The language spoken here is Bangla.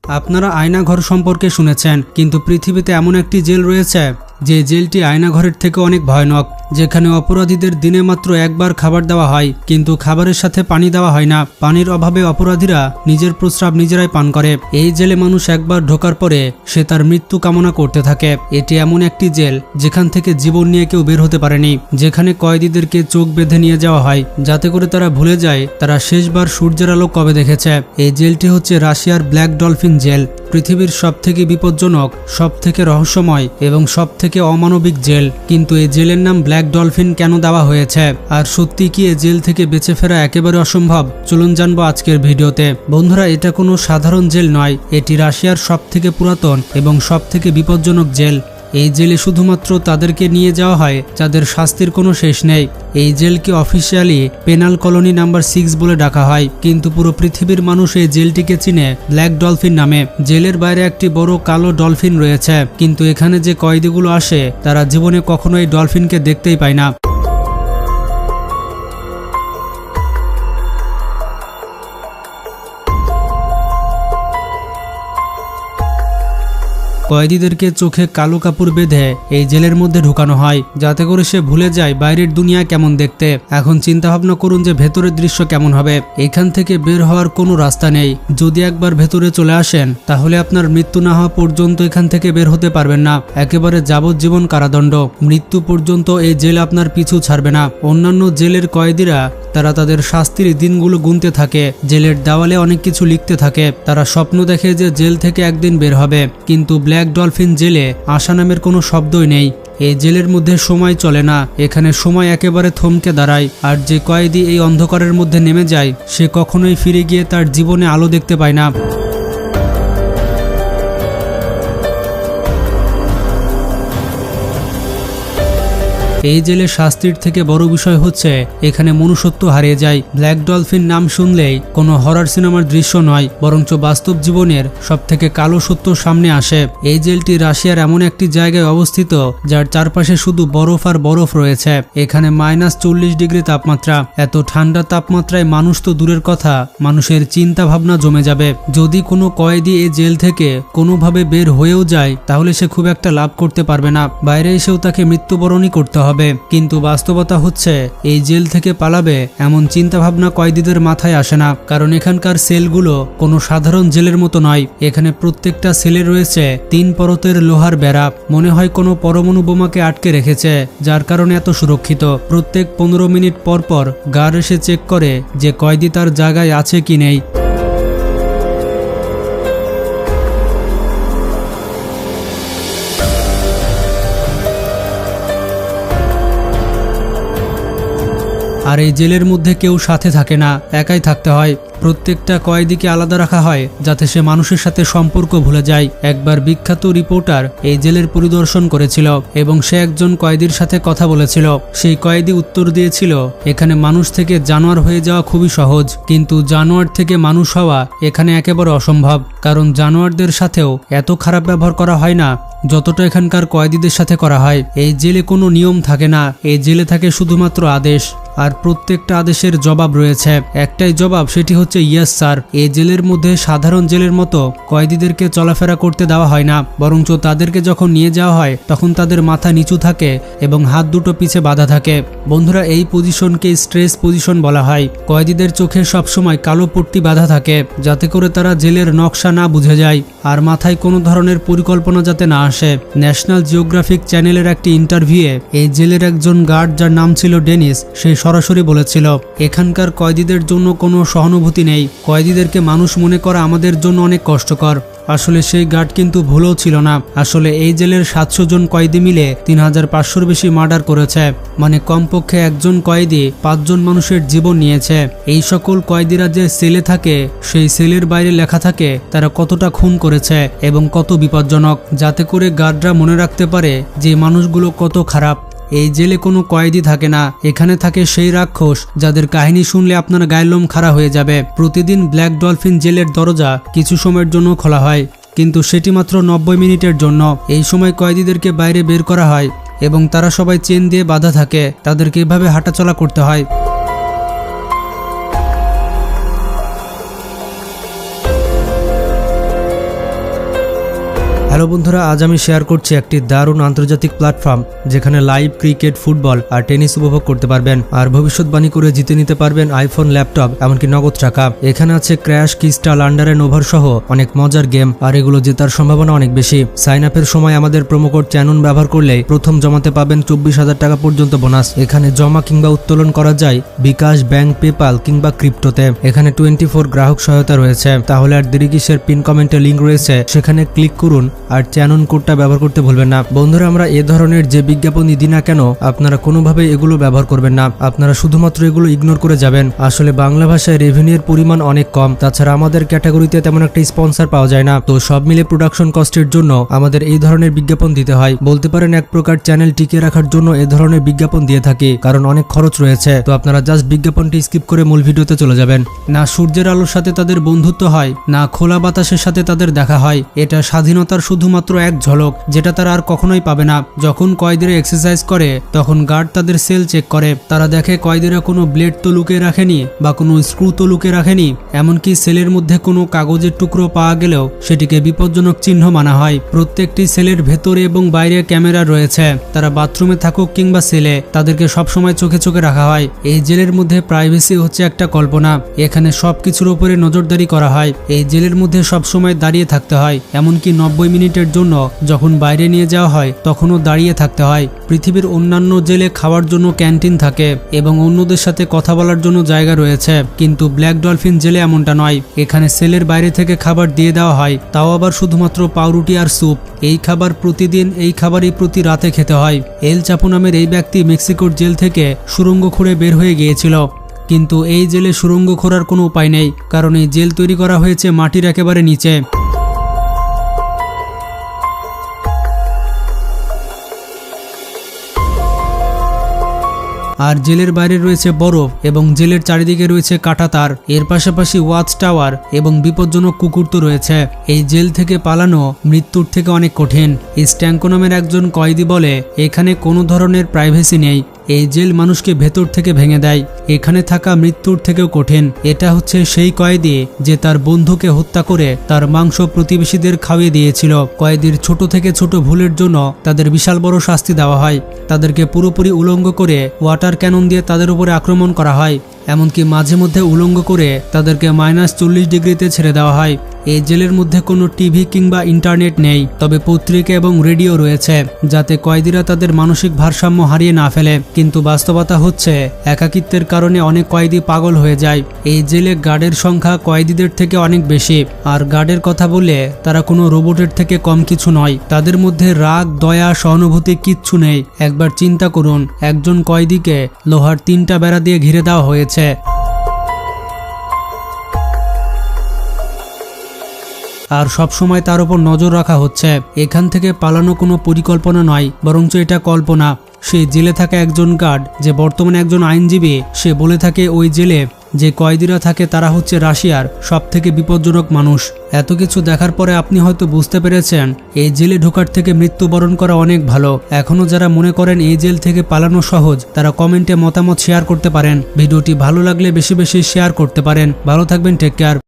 আপনারা আয়নাঘর সম্পর্কে শুনেছেন, কিন্তু পৃথিবীতে এমন একটি জেল রয়েছে যে জেলটি আয়নাঘরের থেকে অনেক ভয়ানক, যেখানে অপরাধীদের দিনে মাত্র একবার খাবার দেওয়া হয়, কিন্তু খাবারের সাথে পানি দেওয়া হয় না। পানির অভাবে অপরাধীরা নিজের প্রস্রাব নিজেরাই পান করে। এই জেলে মানুষ একবার ঢোকার পরে সে তার মৃত্যু কামনা করতে থাকে। এটি এমন একটি জেল যেখান থেকে জীবন নিয়ে কেউ বের হতে পারেনি, যেখানে কয়েদিদেরকে চোখ বেঁধে নিয়ে যাওয়া হয় যাতে করে তারা ভুলে যায় তারা শেষবার সূর্যের আলো কবে দেখেছে। এই জেলটি হচ্ছে রাশিয়ার ব্ল্যাক ডলফিন জেল, পৃথিবীর সবথেকে বিপজ্জনক, সবথেকে রহস্যময় এবং সবথেকে অমানবিক জেল। কিন্তু এই জেলের নাম ব্ল্যাক ডলফিন কেন দেওয়া হয়েছে, আর সত্যি কি এই জেল থেকে বেঁচে ফেরা একেবারে অসম্ভব? চলুন জানবো আজকের ভিডিওতে। বন্ধুরা, এটা কোনো সাধারণ জেল নয়, এটি রাশিয়ার সবথেকে পুরাতন এবং সবথেকে বিপজ্জনক জেল। এই জেলে শুধুমাত্র তাদেরকে নিয়ে যাওয়া হয় যাদের শাস্তির কোনো শেষ নেই। এই জেলকে অফিসিয়ালি পেনাল কলোনি নাম্বার 6 বলে ডাকা হয়, কিন্তু পুরো পৃথিবীর মানুষ এই জেলটিকে চিনে ব্ল্যাক ডলফিন নামে। জেলের বাইরে একটি বড় কালো ডলফিন রয়েছে, কিন্তু এখানে যে কয়েদিগুলো আসে তারা জীবনে কখনো এই ডলফিনকে দেখতেই পায় না। কয়েদিদেরকে চোখে কালো কাপড় বেঁধে এই জেলের মধ্যে ঢুকানো হয় যাতে করে সে ভুলে যায় বাইরের দুনিয়া কেমন দেখতে। এখন চিন্তা ভাবনা করুন যে ভেতরের দৃশ্য কেমন হবে। এখান থেকে বের হওয়ার কোনো রাস্তা নেই। যদি একবার ভেতরে চলে আসেন তাহলে আপনার মৃত্যু না হওয়া পর্যন্ত এখান থেকে বের হতে পারবেন না। একেবারে যাবজ্জীবন কারাদণ্ড। মৃত্যু পর্যন্ত এই জেল আপনার পিছু ছাড়বে না। অন্যান্য জেলের কয়েদিরা তারা তাদের শাস্তির দিনগুলো গুনতে থাকে, জেলের দেওয়ালে অনেক কিছু লিখতে থাকে। তারা স্বপ্ন দেখে যে জেল থেকে একদিন বের হবে, কিন্তু ব্ল্যাক ডলফিন জেলে আশা নামের কোনো শব্দই নেই। এই জেলের মধ্যে সময় চলে না, এখানে সময় একেবারে থমকে দাঁড়ায়। আর যে কয়েদি এই অন্ধকারের মধ্যে নেমে যায় সে কখনোই ফিরে গিয়ে তার জীবনে আলো দেখতে পায় না। এই জেলে শাস্তির থেকে বড় বিষয় হচ্ছে এখানে মনুষ্যত্ব হারিয়ে যায়। ব্ল্যাক ডলফিন নাম শুনলেই কোনো হরর সিনেমার দৃশ্য নয়, বরঞ্চ বাস্তব জীবনের সবথেকে কালো সত্য সামনে আসে। এই জেলটি রাশিয়ার এমন একটি জায়গায় অবস্থিত যার চারপাশে শুধু বরফ আর বরফ রয়েছে। এখানে -40 ডিগ্রি তাপমাত্রা। এত ঠান্ডা তাপমাত্রায় মানুষ তো দূরের কথা, মানুষের চিন্তা ভাবনা জমে যাবে। যদি কোনো কয়েদি এই জেল থেকে কোনোভাবে বের হয়েও যায় তাহলে সে খুব একটা লাভ করতে পারবে না, বাইরে এসেও তাকে মৃত্যুবরণই করতে হবে। কিন্তু বাস্তবতা হচ্ছে এই জেল থেকে পালাবে এমন চিন্তা ভাবনা কয়েদিদের মাথায় আসে না, কারণ এখানকার সেলগুলো কোনো সাধারণ জেলের মতো নয়। এখানে প্রত্যেকটা সেলে রয়েছে 3 পরতের লোহার বেড়া। মনে হয় কোনো পরমাণু বোমাকে আটকে রেখেছে, যার কারণে এত সুরক্ষিত। প্রত্যেক 15 মিনিট পর পর গার্ড এসে চেক করে যে কয়েদি তার জায়গায় আছে কি নেই। আর এই জেলের মধ্যে কেউ সাথে থাকে না, একাই থাকতে হয়। প্রত্যেকটা কয়েদিকে আলাদা রাখা হয় যাতে সে মানুষের সাথে সম্পর্ক ভুলে যায়। একবার বিখ্যাত রিপোর্টার এই জেলের পরিদর্শন করেছিল এবং সে একজন কয়েদির সাথে কথা বলেছিল। সেই কয়েদি উত্তর দিয়েছিল, এখানে মানুষ থেকে জানোয়ার হয়ে যাওয়া খুবই সহজ, কিন্তু জানোয়ার থেকে মানুষ হওয়া এখানে একেবারে অসম্ভব, কারণ জানোয়ারদের সাথেও এত খারাপ ব্যবহার করা হয় না যতটা এখানকার কয়েদিদের সাথে করা হয়। এই জেলে কোনো নিয়ম থাকে না, এই জেলে থাকে শুধুমাত্র আদেশ, আর প্রত্যেকটা আদেশের জবাব রয়েছে। একটাই জবাব, সেটি হচ্ছে ইয়েস স্যার। এই জেলের মধ্যে সাধারণ জেলের মতো কয়েদিদেরকে চলাফেরা করতে দেওয়া হয় না, বরঞ্চ তাদেরকে যখন নিয়ে যাওয়া হয় তখন তাদের মাথা নিচু থাকে এবং হাত দুটো পিছে বাঁধা থাকে। বন্ধুরা, এই পজিশনকে স্ট্রেস পজিশন বলা হয়। কয়েদিদের চোখে সবসময় কালো পট্টি বাঁধা থাকে যাতে করে তারা জেলের নকশা না বুঝে যায়, আর মাথায় কোনো ধরনের পরিকল্পনা যাতে না আসে। ন্যাশনাল জিওগ্রাফিক চ্যানেলের একটি ইন্টারভিউয়ে এই জেলের একজন গার্ড, যার নাম ছিল ডেনিস, সে সরাসরি বলেছিল, এখানকার কয়েদিদের জন্য কোনো সহানুভূতি নেই। কয়েদিদেরকে মানুষ মনে করা আমাদের জন্য অনেক কষ্টকর। আসলে সেই গার্ড কিন্তু ভুলও ছিল না। আসলে এই জেলের 700 জন কয়েদি মিলে 3500-র বেশি মার্ডার করেছে, মানে কমপক্ষে একজন কয়েদি 5 জন মানুষের জীবন নিয়েছে। এই সকল কয়েদিরা যে সেলে থাকে সেই সেলের বাইরে লেখা থাকে তারা কতটা খুন করেছে এবং কত বিপজ্জনক, যাতে করে গার্ডরা মনে রাখতে পারে যে মানুষগুলো কত খারাপ। এই জেলে কোনো কয়েদি থাকে না, এখানে থাকে সেই রাক্ষস যাদের কাহিনী শুনলে আপনার গায়ের লোম খাড়া হয়ে যাবে। প্রতিদিন ব্ল্যাক ডলফিন জেলের দরজা কিছু সময়ের জন্য খোলা হয়, কিন্তু সেটি মাত্র 90 মিনিটের জন্য। এই সময় কয়েদিদেরকে বাইরে বের করা হয় এবং তারা সবাই চেন দিয়ে বাঁধা থাকে। তাদেরকে এভাবে হাঁটাচলা করতে হয়। হ্যালো বন্ধুরা, আজ আমি শেয়ার করছি একটি দারুণ আন্তর্জাতিক প্ল্যাটফর্ম যেখানে লাইভ ক্রিকেট, ফুটবল আর টেনিস উপভোগ করতে পারবেন আর ভবিষ্যৎবাণী করে জিতে নিতে পারবেন আইফোন, ল্যাপটপ, এমনকি নগদ টাকা। এখানে আছে crash, crystal, under and over সহ অনেক মজার গেম আর এগুলো জেতার সম্ভাবনা অনেক বেশি। সাইন আপের সময় আমাদের প্রোমোকোড চ্যানন ব্যবহার করলে প্রথম জমাতে পাবেন 24,000 টাকা পর্যন্ত বোনাস। এখানে জমা কিংবা উত্তোলন করা যায় বিকাশ, ব্যাংক, পেপাল কিংবা ক্রিপ্টোতে। এখানে 24 গ্রাহক সহায়তা রয়েছে। তাহলে আর দেরি কিসের? পিন কমেন্টে লিঙ্ক রয়েছে, সেখানে ক্লিক করুন আর চ্যানন কোডটা ব্যবহার করতে ভুলবেন না। বন্ধুরা, আমরা এ ধরনের যে বিজ্ঞাপনই দিই না কেন, আপনারা কোনোভাবে এগুলো ব্যবহার করবেন না। আপনারা শুধুমাত্র এগুলো ইগনোর করে যাবেন। আসলে বাংলা ভাষায় রেভিনিউর পরিমাণ অনেক কম, তাছাড়া আমাদের ক্যাটাগরিতে তেমন একটা স্পন্সর পাওয়া যায় না। তো সব মিলে প্রোডাকশন কস্টের জন্য আমাদের এই ধরনের বিজ্ঞাপন দিতে হয়। বলতে পারেন এক প্রকার চ্যানেল টিকিয়ে রাখার জন্য এ ধরনের বিজ্ঞাপন দিয়ে থাকি, কারণ অনেক খরচ রয়েছে। তো আপনারা জাস্ট বিজ্ঞাপনটি স্কিপ করে মূল ভিডিওতে চলে যাবেন। না সূর্যের আলোর সাথে তাদের বন্ধুত্ব হয়, না খোলা বাতাসের সাথে তাদের দেখা হয়। এটা স্বাধীনতার শুধুমাত্র এক ঝলক, যেটা তারা আর কখনোই পাবে না। যখন কয়েদিরা এক্সারসাইজ করে তখন গার্ড তাদের সেল চেক করে। তারা দেখে কয়েদিরা কোনো ব্লেড তো লুকিয়ে রাখেনি বা কোনো স্ক্রু তো লুকিয়ে রাখেনি। এমনকি সেলের মধ্যে কোনো কাগজের টুকরো পাওয়া গেলেও সেটিকে বিপজ্জনক চিহ্ন মানা হয়। প্রত্যেকটি সেলের ভেতরে এবং বাইরে ক্যামেরা রয়েছে। তারা বাথরুমে থাকুক কিংবা সেলে, তাদেরকে সবসময় চোখে চোখে রাখা হয়। এই জেলের মধ্যে প্রাইভেসি হচ্ছে একটা কল্পনা। এখানে সবকিছুর উপরে নজরদারি করা হয়। এই জেলের মধ্যে সবসময় দাঁড়িয়ে থাকতে হয়, এমনকি 90 মিনিটের জন্য যখন বাইরে নিয়ে যাওয়া হয় তখনও দাঁড়িয়ে থাকতে হয়। পৃথিবীর অন্যান্য জেলে খাওয়ার জন্য ক্যান্টিন থাকে এবং অন্যদের সাথে কথা বলার জন্য জায়গা রয়েছে, কিন্তু ব্ল্যাক ডলফিন জেলে এমনটা নয়। এখানে সেলের বাইরে থেকে খাবার দিয়ে দেওয়া হয়, তাও আবার শুধুমাত্র পাউরুটি আর স্যুপ। এই খাবার প্রতিদিন, এই খাবারই প্রতি রাতে খেতে হয়। এল চাপো নামের এই ব্যক্তি মেক্সিকোর জেল থেকে সুড়ঙ্গ খুঁড়ে বের হয়ে গিয়েছিল, কিন্তু এই জেলে সুড়ঙ্গ খোঁড়ার কোনো উপায় নেই, কারণ এই জেল তৈরি করা হয়েছে মাটির একেবারে নিচে। আর জেলের বাইরে রয়েছে বরফ এবং জেলের চারিদিকে রয়েছে কাঁটাতার। এর পাশাপাশি ওয়াচ টাওয়ার এবং বিপজ্জনক কুকুর তো রয়েছে। এই জেল থেকে পালানো মৃত্যুর থেকে অনেক কঠিন। স্ট্যাঙ্কো নামের একজন কয়েদি বলে, এখানে কোনো ধরনের প্রাইভেসি নেই। এই জেল মানুষকে ভেতর থেকে ভেঙে দেয়। এখানে থাকা মৃত্যুর থেকেও কঠিন। এটা হচ্ছে সেই কয়েদি যে তার বন্ধুকে হত্যা করে তার মাংস প্রতিবেশীদের খাওয়িয়ে দিয়েছিল। কয়েদির ছোট থেকে ছোট ভুলের জন্য তাদের বিশাল বড় শাস্তি দেওয়া হয়। তাদেরকে পুরোপুরি উলঙ্গ করে ওয়াটার ক্যানন দিয়ে তাদের উপরে আক্রমণ করা হয়। এমনকি মাঝে মধ্যে উলঙ্গ করে তাদেরকে -40 ডিগ্রিতে ছেড়ে দেওয়া হয়। এই জেলের মধ্যে কোনো টিভি কিংবা ইন্টারনেট নেই, তবে পত্রিকা এবং রেডিও রয়েছে, যাতে কয়েদিরা তাদের মানসিক ভারসাম্য হারিয়ে না ফেলে। কিন্তু বাস্তবতা হচ্ছে একাকিত্বের কারণে অনেক কয়েদি পাগল হয়ে যায়। এই জেলে গার্ডের সংখ্যা কয়েদিদের থেকে অনেক বেশি। আর গার্ডের কথা বললে তারা কোনো রোবটের থেকে কম কিছু নয়। তাদের মধ্যে রাগ, দয়া, সহানুভূতি কিচ্ছু নেই। একবার চিন্তা করুন, একজন কয়েদিকে লোহার 3টা বেড়া দিয়ে ঘিরে দেওয়া হয়েছে। আর সবসময় তার উপর নজর রাখা হচ্ছে। এখান থেকে পালানো কোনো পরিকল্পনা নয়, বরঞ্চ এটা কল্পনা। সেই জেলে থাকা একজন গার্ড, যে বর্তমানে একজন আইনজীবী, সে বলে থাকে ওই জেলে যে কয়েদিরা থাকে তারা হচ্ছে রাশিয়ার সবথেকে বিপজ্জনক মানুষ। এত কিছু দেখার পরে আপনি হয়তো বুঝতে পেরেছেন এই জেলে ঢোকার থেকে মৃত্যুবরণ করা অনেক ভালো। এখনো যারা মনে করেন এই জেল থেকে পালানো সহজ, তারা কমেন্টে মতামত শেয়ার করতে পারেন। ভিডিওটি ভালো লাগলে বেশি বেশি শেয়ার করতে পারেন। ভালো থাকবেন, টেক কেয়ার।